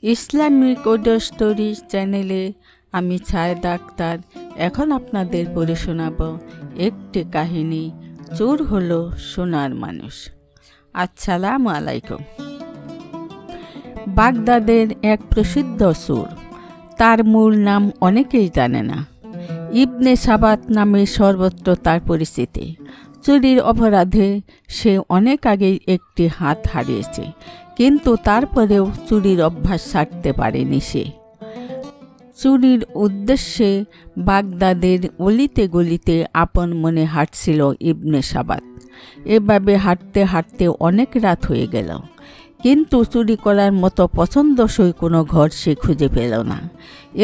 Islamic audio story চ্যানেলে আমি ছায়েদা আক্তার এখন আপনাদের পড়ে শোনাব একটি কাহিনী। চোর হলো সোনার মানুষ। আসসালামু আলাইকুম। বাগদাদের এক প্রসিদ্ধ চোর, তার মূল নাম অনেকেই জানে না। ইবনে সাবাত নামে সর্বত্র তার পরিচিতি। চুরির অপরাধে সে অনেক আগেই একটি হাত হারিয়েছে, কিন্তু তারপরেও চুরির অভ্যাস ছাড়তে পারেনি সে। চুরির উদ্দেশ্যে বাগদাদের অলিতে গলিতে আপন মনে হাঁটছিল ইবনে সাবাত। এভাবে হাঁটতে হাঁটতে অনেক রাত হয়ে গেল, কিন্তু চুরি করার মতো পছন্দসই কোনো ঘর সে খুঁজে পেল না।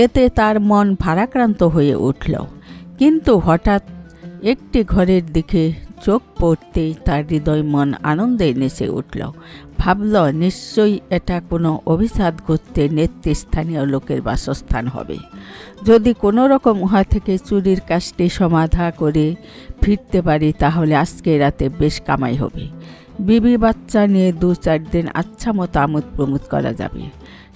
এতে তার মন ভারাক্রান্ত হয়ে উঠল। কিন্তু হঠাৎ একটি ঘরের দিকে চোখ পড়তেই তার হৃদয় মন আনন্দে নেচে উঠল। ভাবল, নিশ্চয়ই এটা কোনো অভিশাপ করতে নেতৃস্থানীয় লোকের বাসস্থান হবে। যদি কোনো রকম উহা থেকে চুরির কাজটি সমাধা করে ফিরতে পারি, তাহলে আজকে রাতে বেশ কামাই হবে। বিবি বাচ্চা নিয়ে 2-4 দিন আচ্ছা মতো আমোদ প্রমোদ করা যাবে।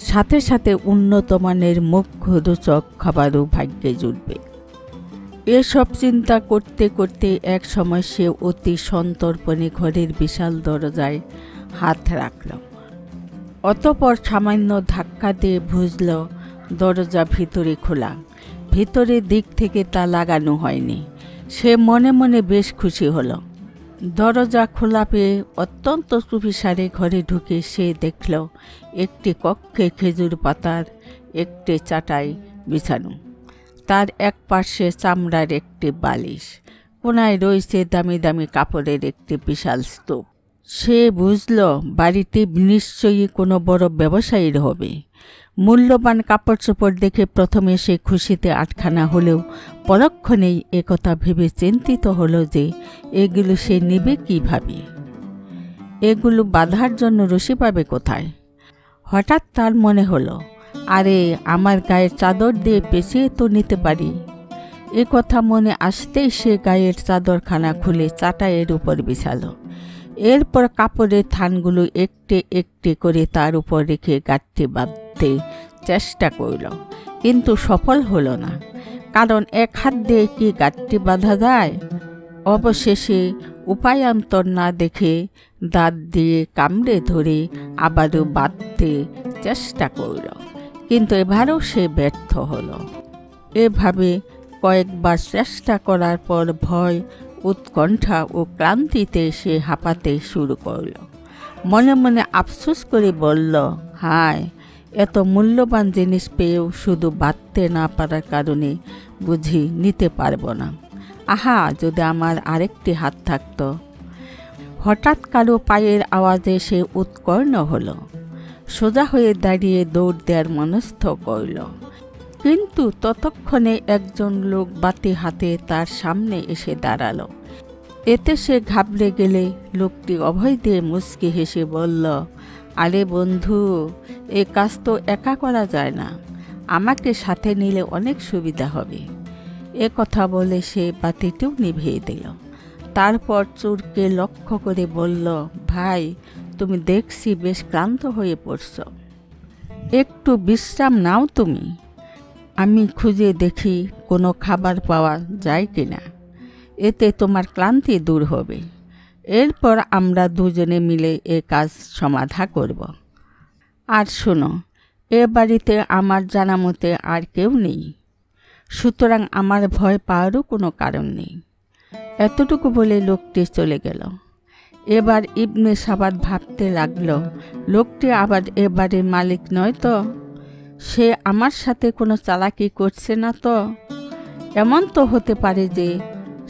সাথে সাথে উন্নত মানের মুখ্য রোচক খাবারও ভাগ্যে জুটবে। এসব চিন্তা করতে করতে এক সময় সে অতি সন্তর্পণে ঘরের বিশাল দরজায় হাত রাখল। অতঃপর সামান্য ধাক্কা দিয়ে বুঝল দরজা ভিতরে খোলা। ভিতরের দিক থেকে তা লাগানো হয়নি। সে মনে মনে বেশ খুশি হলো। দরজা খোলা পেয়ে অত্যন্ত চুপিসারে ঘরে ঢুকে সে দেখল একটি কক্ষে খেজুর পাতার একটি চাটাই বিছানো। তার এক পাশে চামড়ার একটি বালিশ, কোনায় রয়েছে দামি দামি কাপড়ের একটি বিশাল স্তূপ। সে বুঝল বাড়িটি নিশ্চয়ই কোনো বড় ব্যবসায়ীর হবে। মূল্যবান কাপড় চোপড় দেখে প্রথমে সে খুশিতে আটখানা হলেও পরক্ষণেই একথা ভেবে চিন্তিত হলো যে এগুলো সে নেবে কীভাবে, এগুলো বাঁধার জন্য রশি পাবে কোথায়। হঠাৎ তার মনে হলো, আরে আমার গায়ের চাদর দিয়ে পেঁচিয়ে তো নিতে পারি। এ কথা মনে আসতেই সে গায়ের চাদরখানা খুলে চাটাইয়ের উপর বিছালো। এরপর কাপড়ের থানগুলো একটে একটে করে তার উপর রেখে গাঁটটি বাঁধতে চেষ্টা করল, কিন্তু সফল হলো না, কারণ এক হাত দিয়ে কি গাঁটটি বাঁধা যায়। অবশেষে উপায়ান্তর না দেখে দাঁত দিয়ে কামড়ে ধরে আবারও বাঁধতে চেষ্টা করল, কিন্তু এবারও সে ব্যর্থ হলো। এভাবে কয়েকবার চেষ্টা করার পর ভয়, উৎকণ্ঠা ও ক্লান্তিতে সে হাঁপাতে শুরু করল। মনে মনে আফসোস করে বলল, হায়, এত মূল্যবান জিনিস পেয়েও শুধু বাঁধতে না পারার কারণে বুঝি নিতে পারব না। আহা, যদি আমার আরেকটি হাত থাকত। হঠাৎ কারো পায়ের আওয়াজে সে উৎকর্ণ হলো। সোজা হয়ে দাঁড়িয়ে দৌড় দেওয়ার মনস্থ করল, কিন্তু ততক্ষণে একজন লোক বাতি হাতে তার সামনে এসে দাঁড়ালো। এতে সে ঘাবড়ে গেলে লোকটি অভয় দিয়ে মুচকি হেসে বলল, আরে বন্ধু, এ কাজ তো একা করা যায় না, আমাকে সাথে নিলে অনেক সুবিধা হবে। এ কথা বলে সে বাতিটিও নিভিয়ে দিল। তারপর চোরকে লক্ষ্য করে বলল, ভাই, তুমি দেখছি বেশ ক্লান্ত হয়ে পড়ছ, একটু বিশ্রাম নাও তুমি। আমি খুঁজে দেখি কোনো খাবার পাওয়া যায় কিনা, এতে তোমার ক্লান্তি দূর হবে। এরপর আমরা দুজনে মিলে এ কাজ সমাধা করব। আর শোনো, এ বাড়িতে আমার জানা মতে আর কেউ নেই, সুতরাং আমার ভয় পাওয়ারও কোনো কারণ নেই। এতটুকু বলে লোকটি চলে গেল। এবার ইবনে সাবাত ভাবতে লাগল, লোকটি আবার এবারের মালিক নয় তো? সে আমার সাথে কোনো চালাকি করছে না তো? এমন তো হতে পারে যে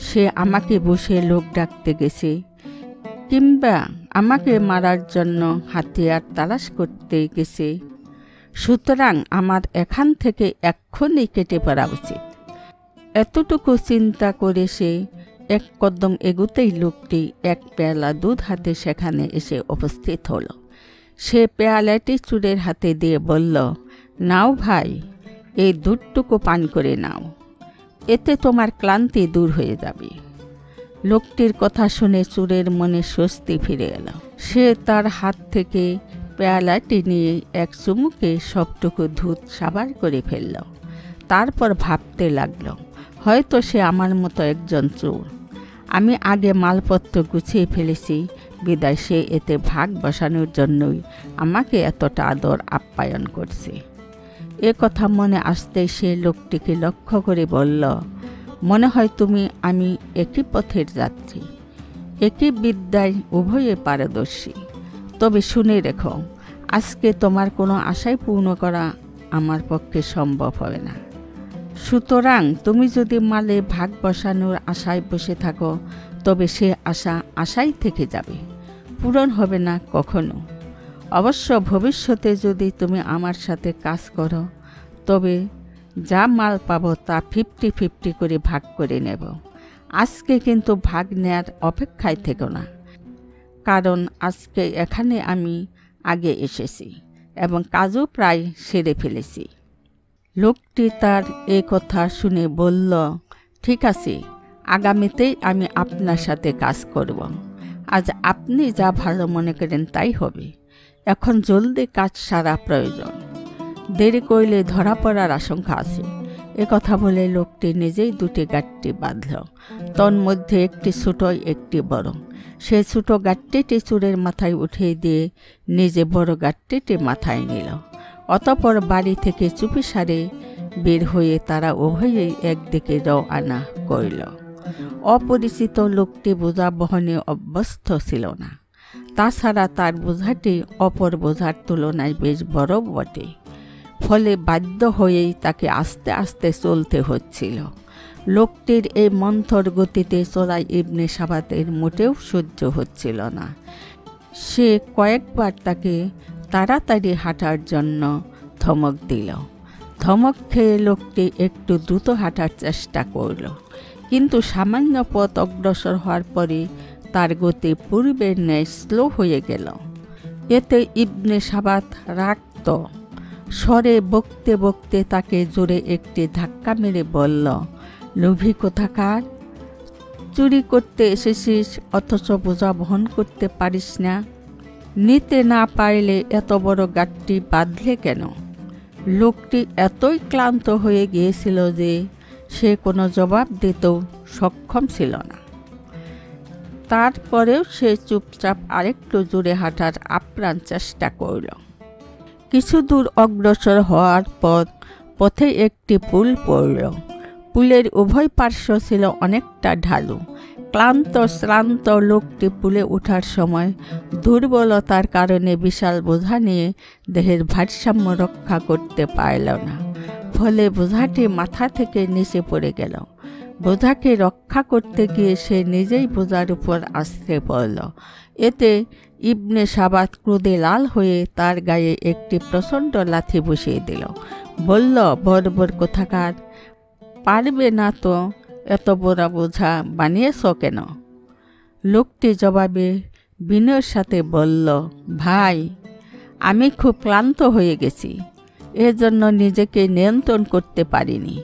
সে আমাকে বসে লোক ডাকতে গেছে, কিংবা আমাকে মারার জন্য হাতিয়ার তালাশ করতে গেছে। সুতরাং আমার এখান থেকে এক্ষুনি কেটে পড়া উচিত। এতটুকু চিন্তা করে সে এক কদম এগুতেই লোকটি এক পেয়ালা দুধ হাতে সেখানে এসে উপস্থিত হলো। সে পেয়ালাটি চোরের হাতে দিয়ে বলল, নাও ভাই, এই দুধটুকু পান করে নাও, এতে তোমার ক্লান্তি দূর হয়ে যাবে। লোকটির কথা শুনে চোরের মনে স্বস্তি ফিরে এলো। সে তার হাত থেকে পেয়ালাটি নিয়ে এক চুমুকে সবটুকু দুধ সাবার করে ফেলল। তারপর ভাবতে লাগল, হয়তো সে আমার মতো একজন চোর। আমি আগে মালপত্র গুছিয়ে ফেলেছি, বিদায় সে এতে ভাগ বসানোর জন্যই আমাকে এতটা আদর আপ্যায়ন করছে। এ কথা মনে আসতেই সে লোকটিকে লক্ষ্য করে বলল, মনে হয় তুমি আমি একই পথের যাত্রী, একই বিদ্যায় উভয়ে পারদর্শী। তবে শুনে রেখো, আজকে তোমার কোনো আশাই পূর্ণ করা আমার পক্ষে সম্ভব হবে না। সুতরাং তুমি যদি মালে ভাগ বসানোর আশায় বসে থাকো, তবে সে আশা আশাই থেকে যাবে, পূরণ হবে না কখনো। অবশ্য ভবিষ্যতে যদি তুমি আমার সাথে কাজ করো, তবে যা মাল পাবো তা 50-50 করে ভাগ করে নেব। আজকে কিন্তু ভাগ নেয়ার অপেক্ষায় থেকো না, কারণ আজকে এখানে আমি আগে এসেছি এবং কাজও প্রায় সেরে ফেলেছি। লোকটি তার এ কথা শুনে বলল, ঠিক আছে, আগামীতেই আমি আপনার সাথে কাজ করব। আজ আপনি যা ভালো মনে করেন তাই হবে। এখন জলদি কাজ সারা প্রয়োজন, দেরি করলে ধরা পড়ার আশঙ্কা আছে। এ কথা বলে লোকটি নিজেই দুটি গাঁটটি বাঁধল, তন্মধ্যে একটি ছোট একটি বড়। সে ছোট গাঁটটিটি চুরের মাথায় উঠিয়ে দিয়ে নিজে বড় গাঁটটিটি মাথায় নিল। অতঃপর বাড়ি থেকে চুপিসারে বের হয়ে তারা উভয়েই একদিকে রওনা করল। অপরিচিত লোকটি বোঝা বহনে অভ্যস্ত ছিল না, তাছাড়া তার বোঝাটি অপর বোঝার তুলনায় বেশ বড় বটে, ফলে বাধ্য হয়েই তাকে আস্তে আস্তে চলতে হচ্ছিল। লোকটির এই মন্থর গতিতে চড়াই ইবনে সাবাতের মোটেও সহ্য হচ্ছিল না। সে কয়েকবার তাকে তাড়াতাড়ি হাঁটার জন্য ধমক দিল। ধমক খেয়ে লোকটি একটু দ্রুত হাঁটার চেষ্টা করল, কিন্তু সামান্য পথ অগ্রসর হওয়ার পরে তার গতি পূর্বের ন্যায় স্লো হয়ে গেল। এতে ইবনে সাবাত রাগত স্বরে বকতে বকতে তাকে জোরে একটি ধাক্কা মেরে বলল, লোভী কোথাকার, চুরি করতে এসেছিস অথচ বোঝা বহন করতে পারিস না? নিতে না পারলে এত বড় গাঁটটি বাঁধলে কেন? লোকটি এতই ক্লান্ত হয়ে গিয়েছিল যে সে কোনো জবাব দিতেও সক্ষম ছিল না। তারপরেও সে চুপচাপ আরেকটু জোরে হাঁটার আপ্রাণ চেষ্টা করল। কিছু দূর অগ্রসর হওয়ার পর পথে একটি পুল পড়ল। পুলের উভয় পার্শ্ব ছিল অনেকটা ঢালু। ক্লান্ত শ্রান্ত লোকটি পুলে ওঠার সময় দুর্বলতার কারণে বিশাল বোঝা নিয়ে দেহের ভারসাম্য রক্ষা করতে পারল না, ফলে বোঝাটি মাথা থেকে নিচে পড়ে গেল। বোঝাকে রক্ষা করতে গিয়ে সে নিজেই বোঝার উপর আছড়ে পড়ল। এতে ইবনে সাবাত ক্রোধে লাল হয়ে তার গায়ে একটি প্রচণ্ড লাথি বসিয়ে দিল। বলল, বর্বর কোথাকার, পারবে না তো এত বড় বোঝা বানিয়েছ কেন? লোকটি জবাবে বিনয়ের সাথে বলল, ভাই, আমি খুব ক্লান্ত হয়ে গেছি, এজন্য নিজেকে নিয়ন্ত্রণ করতে পারিনি।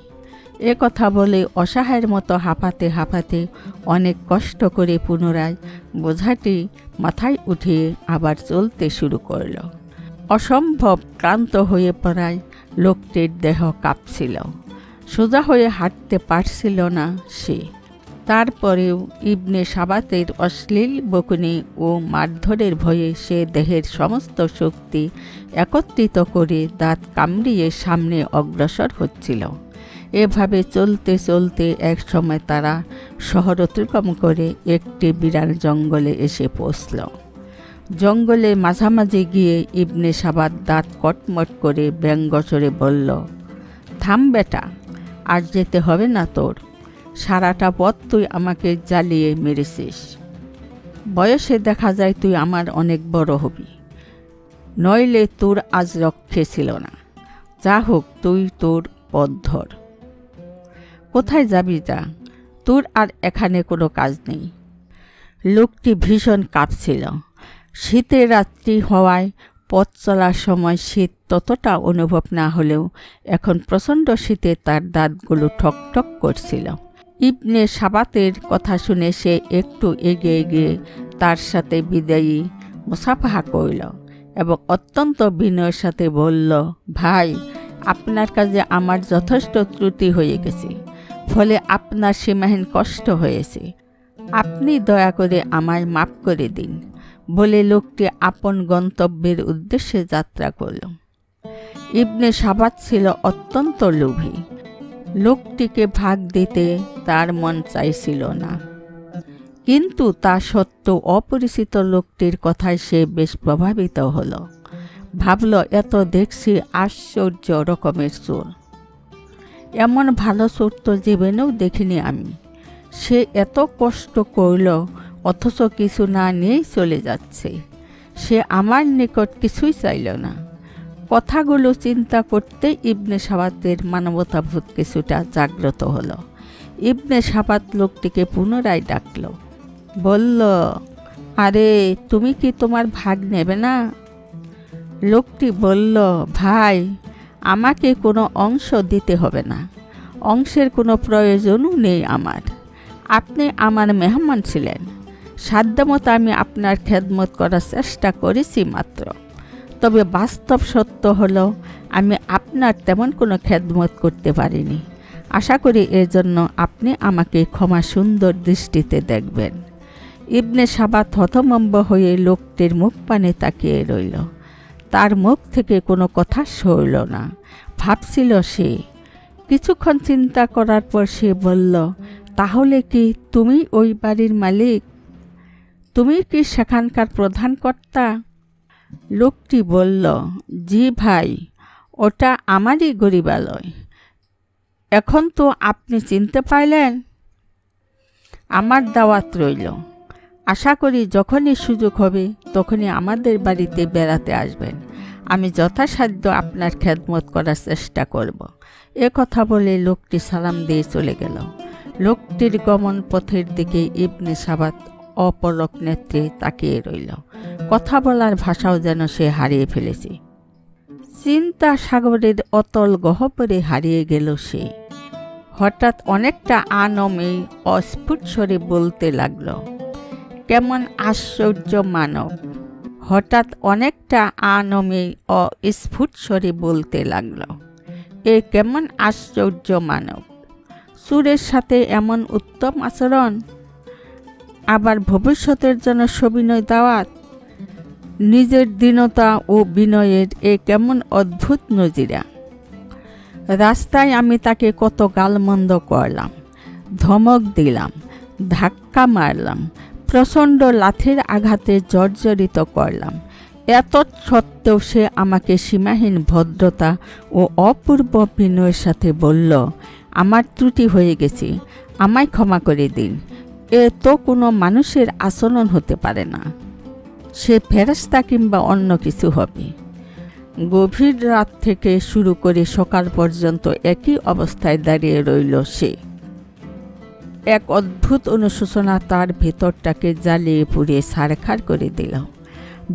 এ কথা বলে অসহায়ের মতো হাঁপাতে হাঁপাতে অনেক কষ্ট করে পুনরায় বোঝাটি মাথায় উঠিয়ে আবার চলতে শুরু করল। অসম্ভব ক্লান্ত হয়ে পড়ায় লোকটির দেহ কাঁপছিল, সোজা হয়ে হাঁটতে পারছিল না সে। তারপরেও ইবনে সাবাতের অশ্লীল বকুনি ও মারধরের ভয়ে সে দেহের সমস্ত শক্তি একত্রিত করে দাঁত কামড়িয়ে সামনে অগ্রসর হচ্ছিল। এভাবে চলতে চলতে এক সময় তারা শহর অতিক্রম করে একটি বিরাট জঙ্গলে এসে পৌঁছল। জঙ্গলে মাঝামাঝি গিয়ে ইবনে সাবাত দাঁত কটমট করে ব্যঙ্গস্বরে বলল, থাম বেটা, আর যেতে হবে না তোর। সারাটা পথ তুই আমাকে জ্বালিয়ে মেরেছিস। বয়সে দেখা যায় তুই আমার অনেক বড় হবি, নইলে তোর আজ রক্ষে ছিল না। যা হোক, তুই তোর পথ ধর। কোথায় যাবি যা, তোর আর এখানে কোনো কাজ নেই। লোকটি ভীষণ কাঁপছিল। শীতের রাত্রি হওয়ায় পথ চলার সময় শীত ততটা অনুভব না হলেও এখন প্রচণ্ড শীতে তার দাঁতগুলো ঠকঠক করছিল। ইবনে সাবাতের কথা শুনে সে একটু এগিয়ে গিয়ে তার সাথে বিদায়ী মুসাফাহা করল এবং অত্যন্ত বিনয়ের সাথে বলল, ভাই, আপনার কাজে আমার যথেষ্ট ত্রুটি হয়ে গেছে, ফলে আপনার সীমাহীন কষ্ট হয়েছে। আপনি দয়া করে আমায় মাফ করে দিন। বলে লোকটি আপন গন্তব্যের উদ্দেশ্যে যাত্রা করল। ইবনে সাবাত ছিল অত্যন্ত লোভী। লোকটিকে ভাগ দিতে তার মন চাইছিল না, কিন্তু তা সত্ত্বেও অপরিচিত লোকটির কথায় সে বেশ প্রভাবিত হলো। ভাবল, এত দেখছি আশ্চর্য রকমের চোর, এমন ভালো চোর তো জীবনেও দেখিনি আমি। সে এত কষ্ট করল, অথচ কিছু না নিয়েই চলে যাচ্ছে। সে আমার নিকট কিছুই চাইল না। কথাগুলো চিন্তা করতে ইবনে সাবাতের মানবতাবোধ কিছুটা জাগ্রত হলো। ইবনে সাবাত লোকটিকে পুনরায় ডাকল, বলল, আরে, তুমি কি তোমার ভাগ নেবে না? লোকটি বলল, ভাই, আমাকে কোনো অংশ দিতে হবে না, অংশের কোনো প্রয়োজনও নেই আমার। আপনি আমার মেহমান ছিলেন, সাধ্যমতো আমি আপনার খেদমত করার চেষ্টা করেছি মাত্র। তবে বাস্তব সত্য হলো, আমি আপনার তেমন কোনো খেদমত করতে পারিনি। আশা করি এর জন্য আপনি আমাকে ক্ষমা সুন্দর দৃষ্টিতে দেখবেন। ইবনে সাবাত হতভম্ব হয়ে লোকটির মুখ পানে তাকিয়ে রইল। তার মুখ থেকে কোনো কথা সরল না। ভাবছিল সে। কিছুক্ষণ চিন্তা করার পর সে বলল, তাহলে কি তুমি ওই বাড়ির মালিক? তুমি কি সেখানকার প্রধান কর্তা? লোকটি বলল, জি ভাই, ওটা আমারই গরিবালয়। এখন তো আপনি চিনতে পারলেন। আমার দাওয়াত রইল। আশা করি যখনই সুযোগ হবে তখনই আমাদের বাড়িতে বেড়াতে আসবেন। আমি যথাসাধ্য আপনার খেদমত করার চেষ্টা করব। এ কথা বলে লোকটি সালাম দিয়ে চলে গেল। লোকটির গমন পথের দিকে ইবনে সাবাত অপলক নেত্রে তাকিয়ে রইল। কথা বলার ভাষাও যেন সে হারিয়ে ফেলেছে। চিন্তা সাগরের অতল গহ্বরে হারিয়ে গেল সে। হঠাৎ অনেকটা আনমে অস্ফুট স্বরে বলতে লাগলো, কেমন আশ্চর্য মানব। হঠাৎ অনেকটা আনমে অস্ফুট স্বরে বলতে লাগলো, এ কেমন আশ্চর্য মানব। সুরের সাথে এমন উত্তম আচরণ, আবার ভবিষ্যতের জন্য সবিনয় দাওয়াত। নিজের দীনতা ও বিনয়ের এ কেমন অদ্ভুত নজিরা। রাস্তায় আমি তাকে কত গালমন্দ করলাম, ধমক দিলাম, ধাক্কা মারলাম, প্রচণ্ড লাথির আঘাতে জর্জরিত করলাম। এত সত্ত্বেও সে আমাকে সীমাহীন ভদ্রতা ও অপূর্ব বিনয়ের সাথে বলল, আমার ত্রুটি হয়ে গেছে, আমায় ক্ষমা করে দিন। এ তো কোনো মানুষের আচরণ হতে পারে না। সে ফেরেশতা কিংবা অন্য কিছু হবে। গভীর রাত থেকে শুরু করে সকাল পর্যন্ত একই অবস্থায় দাঁড়িয়ে রইল সে। এক অদ্ভুত অনুশোচনা তার ভেতরটাকে জ্বালিয়ে পুড়িয়ে ছারখার করে দিল।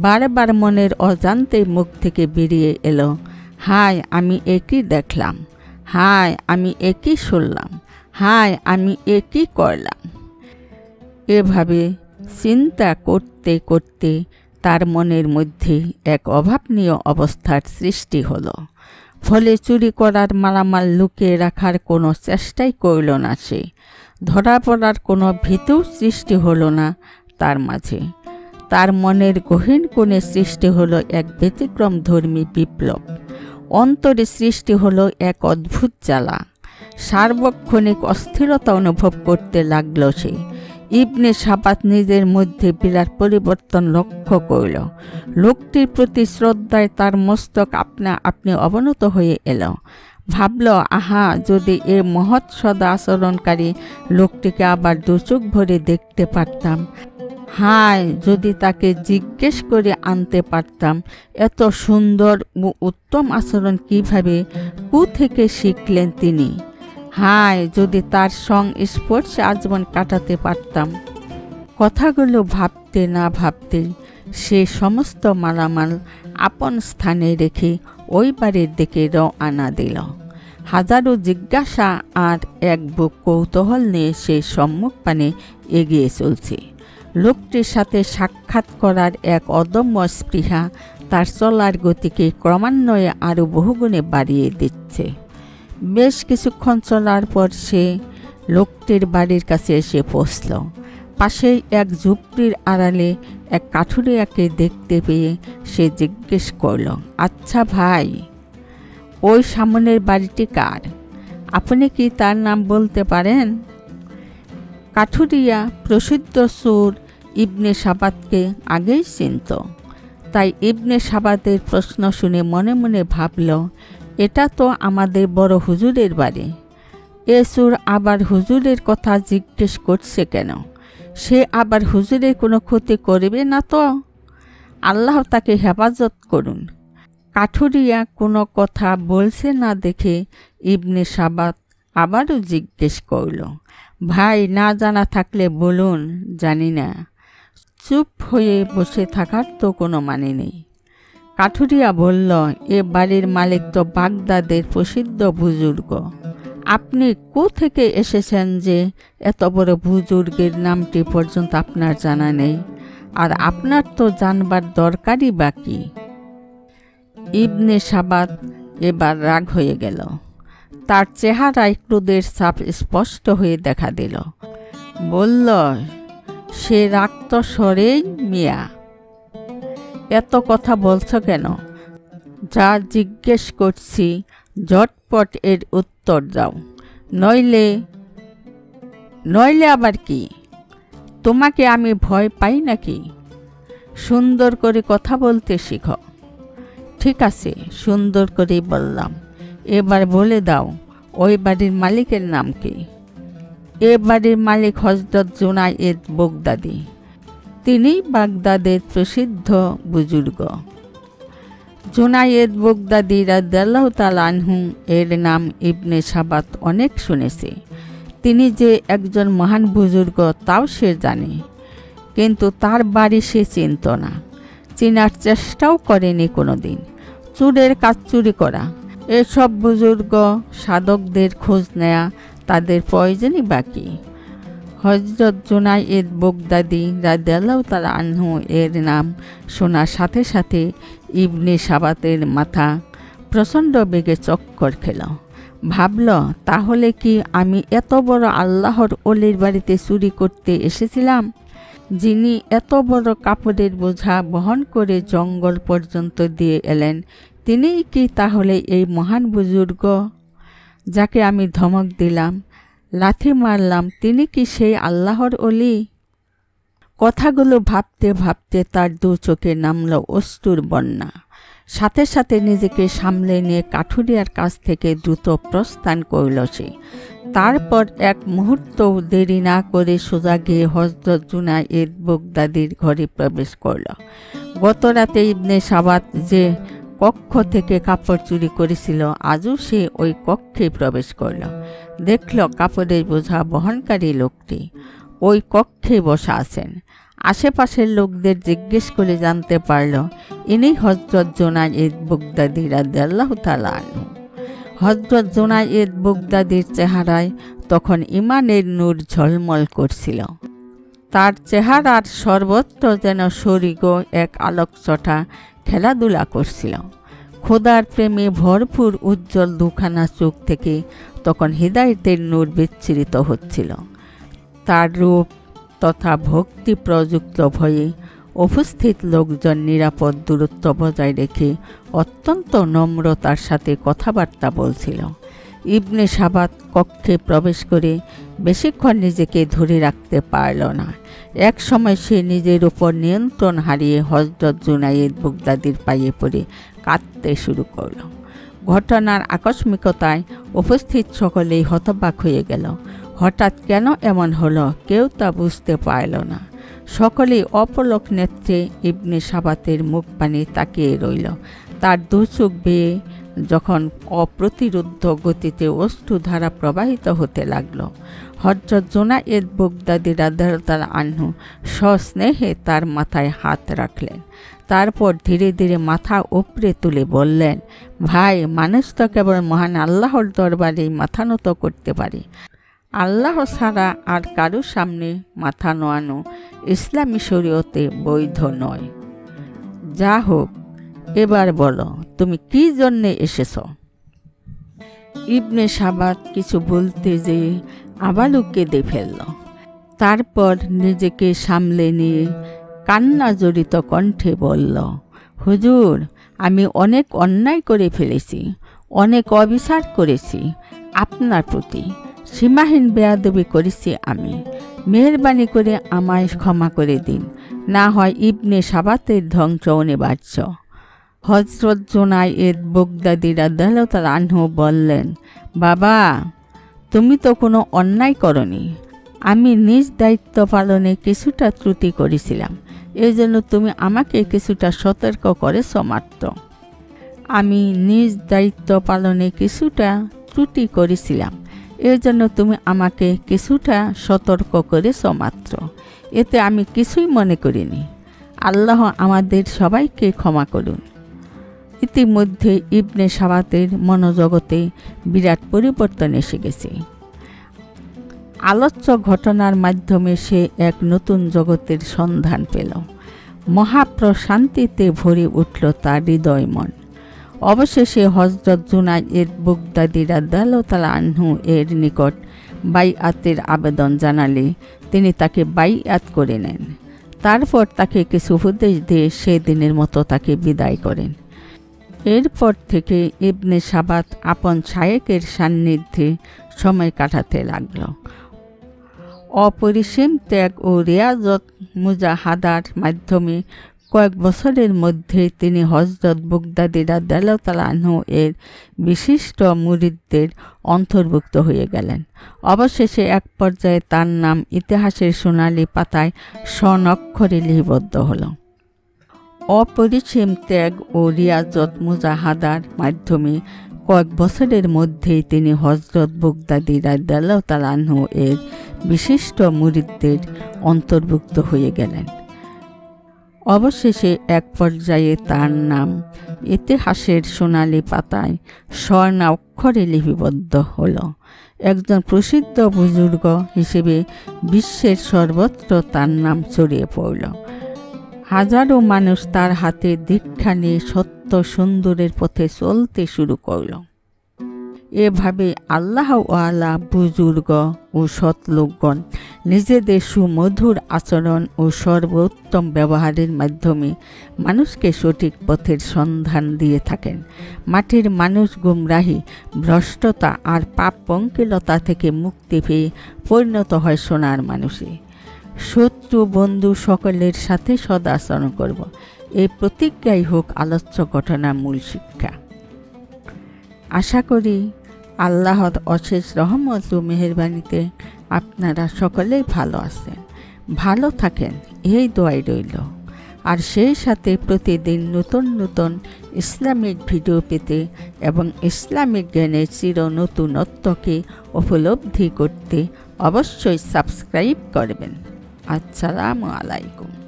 বারবার মনের অজান্তে মুখ থেকে বেরিয়ে এলো, হায়, আমি একই দেখলাম, হায়, আমি একই শুনলাম, হায়, আমি একই করলাম। এভাবে চিন্তা করতে করতে তার মনের মধ্যে এক অভাবনীয় অবস্থার সৃষ্টি হলো। ফলে চুরি করার মালামাল লুকিয়ে রাখার কোনো চেষ্টাই করল না সে। ধরা পড়ার কোনো ভীতিও সৃষ্টি হলো না তার মাঝে। তার মনের গহীন কোণে সৃষ্টি হলো এক ব্যতিক্রম ধর্মী বিপ্লব। অন্তরে সৃষ্টি হলো এক অদ্ভুত জ্বালা। সার্বক্ষণিক অস্থিরতা অনুভব করতে লাগল সে। ইবনে সাবাত নিজের মধ্যে বিরাট পরিবর্তন লক্ষ্য করল। লোকটির প্রতি শ্রদ্ধায় তার মস্তক আপনা আপনি অবনত হয়ে এলো। ভাবল, আহা, যদি এ মহৎ সদা আচরণকারী লোকটিকে আবার দুচোখ ভরে দেখতে পারতাম। হায়, যদি তাকে জিজ্ঞেস করে আনতে পারতাম, এত সুন্দর ও উত্তম আচরণ কিভাবে, থেকে শিখলেন তিনি। হায়, যদি তার সংস্পর্শে আজীবন কাটাতে পারতাম। কথাগুলো ভাবতে না ভাবতেই সে সমস্ত মালামাল আপন স্থানে রেখে ওই বাড়ির দিকে রওনা দিল। হাজারো জিজ্ঞাসা আর এক বুক কৌতূহল নিয়ে সে সম্মুখ পানে এগিয়ে চলছে। লোকটির সাথে সাক্ষাৎ করার এক অদম্য স্পৃহা তার চলার গতিকে ক্রমান্বয়ে আরও বহুগুণে বাড়িয়ে দিচ্ছে। বেশ কিছুক্ষণ চলার পর সে লোকটির বাড়ির কাছে এসে পৌঁছল। পাশেই এক ঝুপড়ির আড়ালে এক কাঠুরিয়াকে দেখতে পেয়ে সে জিজ্ঞেস করল, আচ্ছা ভাই, ওই সামনের বাড়িটি কার? আপনি কি তার নাম বলতে পারেন? কাঠুরিয়া প্রসিদ্ধ চোর ইবনে সাবাতকে আগেই চিনত। তাই ইবনে সাবাতের প্রশ্ন শুনে মনে মনে ভাবল, এটা তো আমাদের বড় হুজুরের বাড়ি। এ চোর আবার হুজুরের কথা জিজ্ঞেস করছে কেন? সে আবার হুজুরের কোনো ক্ষতি করবে না তো? আল্লাহ তাকে হেফাজত করুন। কাঠুরিয়া কোনো কথা বলছে না দেখে ইবনে সাবাত আবারও জিজ্ঞেস করল, ভাই, না জানা থাকলে বলুন, জানি না। চুপ হয়ে বসে থাকার তো কোনো মানে নেই। কাঠুরিয়া বলল, এ বাড়ির মালিক তো বাগদাদের প্রসিদ্ধ বুজুর্গ। আপনি কোত্থেকে এসেছেন যে এত বড় বুজুর্গের নামটি পর্যন্ত আপনার জানা নেই? আর আপনার তো জানবার দরকারই বাকি। ইবনে সাবাত এবার রাগ হয়ে গেল। তার চেহারায় ক্রোধের ছাপ স্পষ্ট হয়ে দেখা দিল। বলল, সে রাক্ত স্বরেই, মিয়া, এত কথা বলছ কেন? যা জিজ্ঞেস করছি ঝটপট এর উত্তর দাও, নইলে আবার কি? তোমাকে আমি ভয় পাই নাকি? সুন্দর করে কথা বলতে শিখো। ঠিক আছে, সুন্দর করেই বললাম। এবার বলে দাও, ওই বাড়ির মালিকের নাম কি? এ বাড়ির মালিক হযরত জুনায়েদ বাগদাদী। তিনি বাগদাদের প্রসিদ্ধ বুজুর্গ। জুনায়েদ বাগদাদী রাদিয়াল্লাহু তাআলা আনহু এর নাম ইবনে সাবাত অনেক শুনেছে। তিনি যে একজন মহান বুজুর্গ তাও সে জানে, কিন্তু তার বাড়ি সে চিনত না, চেনার চেষ্টাও করেনি কোনোদিন। চোরের কাজ চুরি করা, এসব বুজুর্গ সাধকদের খোঁজ নেয়া তাদের প্রয়োজনই বাকি। হযরত জুনায়েদ বাগদাদী রাদিয়াল্লাহু তাআলা আনহু এর নাম শোনার সাথে সাথে ইবনে সাবাতের মাথা প্রচণ্ড বেগে চক্কর খেল। ভাবল, তাহলে কি আমি এত বড় আল্লাহর ওলির বাড়িতে চুরি করতে এসেছিলাম, যিনি এত বড় কাপড়ের বোঝা বহন করে জঙ্গল পর্যন্ত দিয়ে এলেন? তিনিই কি তাহলে এই মহান বুজুর্গ যাকে আমি ধমক দিলাম, লাথি মারলাম? তিনি কি সেই আল্লাহর ওলি? কথাগুলো ভাবতে ভাবতে তার দু চোখে নামল অশ্রুর বন্যা। সাথে সাথে নিজেকে সামলে নিয়ে কাঠুরিয়ার কাছ থেকে দ্রুত প্রস্থান করল সে। তারপর এক মুহূর্তও দেরি না করে সোজা গিয়ে হযরত জুনায়েদ বাগদাদীর ঘরে প্রবেশ করল। গত রাতে ইবনে সাবাত যে কক্ষ থেকে কাপড় চুরি করেছিল, আজও সে ওই কক্ষে প্রবেশ করল। দেখল কাপড়ের বোঝা বহনকারী লোকটি ওই কক্ষে বসা আছেন। আশেপাশের লোকদের জিজ্ঞেস করে জানতে পারল, ইনি হযরত জুনায়েদ বাগদাদী রাদিয়াল্লাহু তাআলা আনহু। হযরত জুনায়েদ বাগদাদীর চেহারায় তখন ঈমানের নূর ঝলমল করছিল। তার চেহারার সর্বত্র যেন স্বর্গ এক আলোকছটা খেলাধুলা করছিল। খোদার প্রেমে ভরপুর উজ্জ্বল দুখানা চোখ থেকে তখন হিদায়াতের নূর বিচ্ছুরিত হচ্ছিল। তার রূপ তথা ভক্তি প্রযুক্ত ভয়ে উপস্থিত লোকজন নিরাপদ দূরত্ব বজায় রেখে অত্যন্ত নম্রতার সাথে কথাবার্তা বলছিল। ইবনে সাবাত কক্ষে প্রবেশ করে বেশিক্ষণ নিজেকে ধরে রাখতে পারল না। এক সময় সে নিজের উপর নিয়ন্ত্রণ হারিয়ে হযরত জুনায়েদ বাগদাদীর পায়ে পড়ে কাঁদতে শুরু করল। ঘটনার আকস্মিকতায় উপস্থিত সকলেই হতবাক হয়ে গেল। হঠাৎ কেন এমন হলো কেউ তা বুঝতে পারল না। সকলেই অপলক নেত্রে ইবনে সাবাতের মুখ পানে তাকিয়ে রইল। তার দু চোখ বেয়ে যখন অপ্রতিরোধ্য গতিতে অশ্রুধারা প্রবাহিত হতে লাগল। হযরত জুনায়েদ বাগদাদী রাদিয়াল্লাহু তাআলা আনহু সস্নেহে তার মাথায় হাত রাখলেন। তারপর ধীরে ধীরে মাথা উপড়ে তুলে বললেন, ভাই, মানুষ তো কেবল মহান আল্লাহর দরবারেই মাথা নত করতে পারে। আল্লাহ ছাড়া আর কারো সামনে মাথা নোয়ানো ইসলামী শরীয়তে বৈধ নয়। যা হোক, এবার বলো তুমি কি জন্যে এসেছ? ইবনে সাবাত কিছু বলতে যেয়ে আবারও কেঁদে ফেলল। তারপর নিজেকে সামলে নিয়ে কান্না জড়িত কণ্ঠে বলল, হুজুর, আমি অনেক অন্যায় করে ফেলেছি, অনেক অবিচার করেছি আপনার প্রতি, সীমাহীন বেয়াদবি করেছি আমি। মেহেরবানি করে আমায় ক্ষমা করে দিন, না হয় ইবনে সাবাতের ধ্বংস অনিবার্য। হযরত জুনায়েদ বাগদাদী রাদিয়াল্লাহু তাআলা আনহু বললেন, বাবা, তুমি তো কোনো অন্যায় করনি। আমি নিজ দায়িত্ব পালনে কিছুটা ত্রুটি করেছিলাম, এজন্য তুমি আমাকে কিছুটা সতর্ক করেছ মাত্র। আমি নিজ দায়িত্ব পালনে কিছুটা ত্রুটি করেছিলাম, এজন্য তুমি আমাকে কিছুটা সতর্ক করেছ মাত্র। এতে আমি কিছুই মনে করিনি। আল্লাহ আমাদের সবাইকে ক্ষমা করুন। ইতিমধ্যে ইবনে সাবাতের মনোজগতে বিরাট পরিবর্তন এসে গেছে। আলোচ্য ঘটনার মাধ্যমে সে এক নতুন জগতের সন্ধান পেল। মহাপ্রশান্তিতে ভরে উঠল তার হৃদয় মন। অবশেষে হযরত জুনায়েদ বাগদাদী রাদিয়াল্লাহু তাআলা আনহু এর নিকট বাইআতের আবেদন জানালে তিনি তাকে বাইআত করে নেন। তারপর তাকে কিছু উপদেশ দিয়ে সেদিনের মতো তাকে বিদায় করেন। এরপর থেকে ইবনে সাবাত আপন শায়েখের সান্নিধ্যে সময় কাটাতে লাগল। অপরিসীম ত্যাগ ও রিয়াজত মুজাহাদার মাধ্যমে কয়েক বছরের মধ্যে তিনি হযরত বাগদাদী রাদিয়াল্লাহু তাআলা আনহু এর বিশিষ্ট মুরিদদের অন্তর্ভুক্ত হয়ে গেলেন। অবশেষে এক পর্যায়ে তার নাম ইতিহাসের সোনালী পাতায় স্বর্ণাক্ষরে লিপিবদ্ধ হল। অপরিসীম ত্যাগ ও রিয়াজত মুজাহাদার মাধ্যমে কয়েক বছরের মধ্যেই তিনি হযরত বাগদাদী রাদিয়াল্লাহু তাআলা আনহু এর বিশিষ্ট মুরিদদের অন্তর্ভুক্ত হয়ে গেলেন। অবশেষে এক পর্যায়ে তার নাম ইতিহাসের সোনালী পাতায় স্বর্ণাক্ষরে লিপিবদ্ধ হল। একজন প্রসিদ্ধ বুজুর্গ হিসেবে বিশ্বের সর্বত্র তার নাম ছড়িয়ে পড়ল। হাজারো মানুষ তার হাতে দীক্ষা নিয়ে সত্য সুন্দরের পথে চলতে শুরু করল। এভাবে আল্লাহওয়ালা বুজুর্গ ও সৎ লোকগণ নিজেদের সুমধুর আচরণ ও সর্বোত্তম ব্যবহারের মাধ্যমে মানুষকে সঠিক পথের সন্ধান দিয়ে থাকেন। মাটির মানুষ গুমরাহি, ভ্রষ্টতা আর পাপ পঙ্কিলতা থেকে মুক্তি পেয়ে পরিণত হয় সোনার মানুষে। শত্রু বন্ধু সকলের সাথে সদাচরণ করব, এই প্রতিজ্ঞাই হোক আলোচ্য ঘটনার মূল শিক্ষা। আশা করি আল্লাহর অশেষ রহমত ও মেহেরবানিতে আপনারা সকলেই ভালো আছেন, ভালো থাকেন, এই দোয়াই রইল। আর সেই সাথে প্রতিদিন নতুন নতুন ইসলামিক ভিডিও পেতে এবং ইসলামিক জ্ঞানের চির নতুনত্বকে উপলব্ধি করতে অবশ্যই সাবস্ক্রাইব করবেন। আসসালামু আলাইকুম।